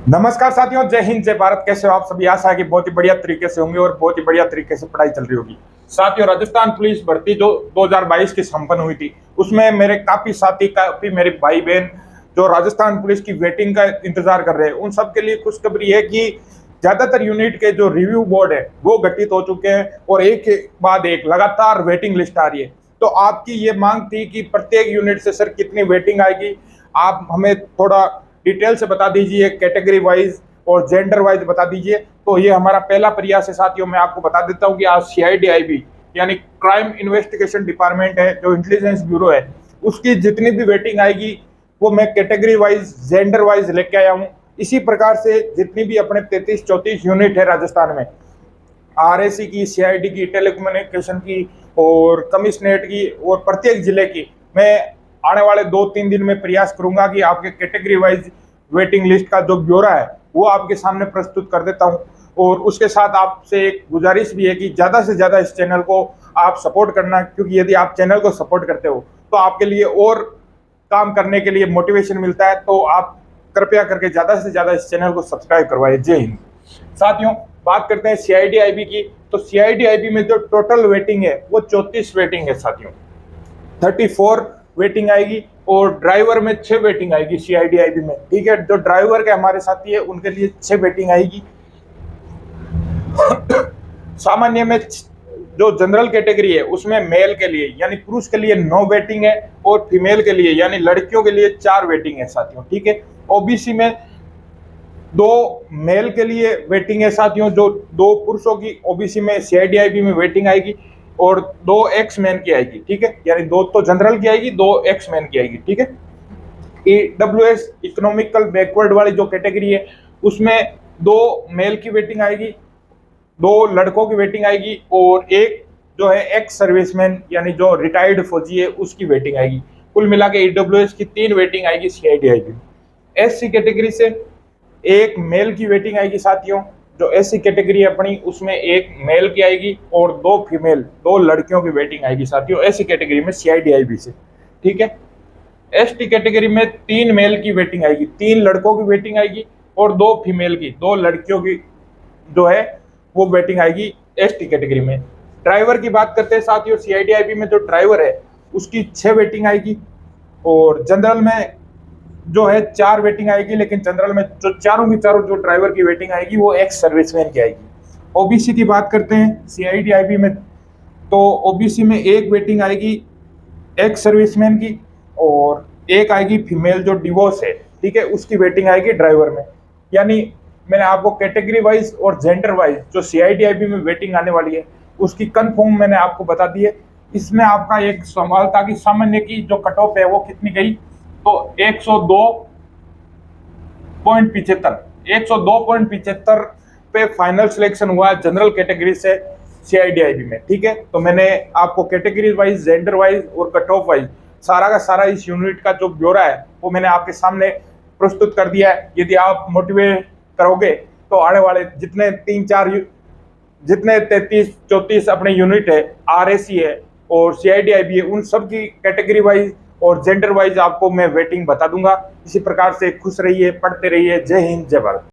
नमस्कार साथियों, जय हिंद जय भारत। कैसे हो आप सभी? आशा है कि बहुत ही बढ़िया तरीके से होंगे और बहुत ही बढ़िया तरीके से पढ़ाई चल रही होगी। साथियों, राजस्थान पुलिस भर्ती जो 2022 की संपन्न हुई थी, उसमें मेरे काफी साथी, काफी मेरे भाई बहन जो राजस्थान पुलिस की वेटिंग का इंतजार कर रहे हैं, उन सबके लिए खुशखबरी है कि ज्यादातर यूनिट के जो रिव्यू बोर्ड है वो गठित हो चुके हैं और एक के बाद एक लगातार वेटिंग लिस्ट आ रही है। तो आपकी ये मांग थी कि प्रत्येक यूनिट से सर कितनी वेटिंग आएगी, आप हमें थोड़ा डिटेल से बता दीजिए, कैटेगरी वाइज और जेंडर वाइज बता दीजिए। तो ये हमारा पहला प्रयास है साथियों। मैं आपको बता देता हूँ कि आज CIDIB यानी क्राइम इन्वेस्टिगेशन डिपार्टमेंट है, जो इंटेलिजेंस ब्यूरो है, उसकी जितनी भी वेटिंग आएगी वो मैं कैटेगरी वाइज जेंडर वाइज लेके आया हूँ। इसी प्रकार से जितनी भी अपने 33-34 यूनिट है राजस्थान में, RAC की, CID की, टेलीकम्युनिकेशन की और कमिश्नरेट की और प्रत्येक जिले की, मैं आने वाले 2-3 दिन में प्रयास करूंगा कि आपके कैटेगरी वाइज वेटिंग लिस्ट का जो ब्यौरा है वो आपके सामने प्रस्तुत कर देता हूं। और उसके साथ आपसे एक गुजारिश भी है कि ज़्यादा से ज़्यादा इस चैनल को आप सपोर्ट करना, क्योंकि यदि आप चैनल को सपोर्ट करते हो तो आपके लिए और काम करने के लिए मोटिवेशन मिलता है। तो आप कृपया करके ज़्यादा से ज़्यादा इस चैनल को सब्सक्राइब करवाइए। जय हिंद। साथियों, बात करते हैं CIDIB की। तो CIDIB में जो टोटल वेटिंग है वो 34 वेटिंग है साथियों। 34 वेटिंग आएगी और ड्राइवर में 6 वेटिंग आएगी CIDIB में। ठीक है, जो ड्राइवर के हमारे साथी है उनके लिए 6 वेटिंग आएगी। सामान्य में जो जनरल कैटेगरी है उसमें मेल के लिए यानी पुरुष के लिए 9 वेटिंग है और फीमेल के लिए यानी लड़कियों के लिए 4 वेटिंग है साथियों। ठीक है, OBC में 2 मेल के लिए वेटिंग है साथियों। जो 2 पुरुषों की OBC में CIDIB में वेटिंग आएगी और 2 एक्स मैन की आएगी। ठीक है, यानी 2 तो जनरल की आएगी, 2 एक्स मैन की आएगी। ठीक है, EWS इकोनॉमिकल बैकवर्ड वाली जो कैटेगरी है उसमें 2 मेल की वेटिंग आएगी, 2 लड़कों की वेटिंग आएगी और एक जो है एक्स सर्विसमैन यानी जो रिटायर्ड फौजी है उसकी वेटिंग आएगी। कुल मिला के EWS की 3 वेटिंग आएगी CIDIB। SC कैटेगरी से एक मेल की वेटिंग आएगी साथियों। जो SC कैटेगरी है अपनी, उसमें एक मेल की आएगी और 2 फीमेल, 2 लड़कियों की वेटिंग आएगी साथियों SC कैटेगरी में CIDIB से। ठीक है, ST कैटेगरी में 3 मेल की वेटिंग आएगी, 3 लड़कों की वेटिंग आएगी और 2 फीमेल की, 2 लड़कियों की जो है वो वेटिंग आएगी ST कैटेगरी में। ड्राइवर की बात करते हैं साथियों, CIDIB में जो ड्राइवर है उसकी 6 वेटिंग आएगी और जनरल में जो है 4 वेटिंग आएगी, लेकिन जनरल में जो चारों की चारों जो ड्राइवर की वेटिंग आएगी वो एक्स सर्विसमैन की आएगी। OBC की बात करते हैं CIDIB में, तो OBC में एक वेटिंग आएगी एक्स सर्विसमैन की और एक आएगी फीमेल जो डिवोर्स है। ठीक है, उसकी वेटिंग आएगी ड्राइवर में। यानी मैंने आपको कैटेगरी वाइज और जेंडर वाइज जो CIDIB में वेटिंग आने वाली है उसकी कंफर्म मैंने आपको बता दी है। इसमें आपका एक सवाल था कि सामान्य की जो कट ऑफ है वो कितनी गई, तो 102.75 पे फाइनल सिलेक्शन हुआ है जनरल कैटेगरी से CIDIB में। ठीक है, तो मैंने आपको कैटेगरी वाइज, जेंडर वाइज और कट ऑफ वाइज सारा का सारा इस यूनिट का जो ब्यौरा है वो मैंने आपके सामने प्रस्तुत कर दिया है। यदि आप मोटिवेट करोगे तो आने वाले जितने 33-34 अपने यूनिट है, RAC है और CIDIB है, उन सब की कैटेगरी वाइज और जेंडर वाइज आपको मैं वेटिंग बता दूंगा। इसी प्रकार से खुश रहिए, पढ़ते रहिए। जय हिंद जय भारत।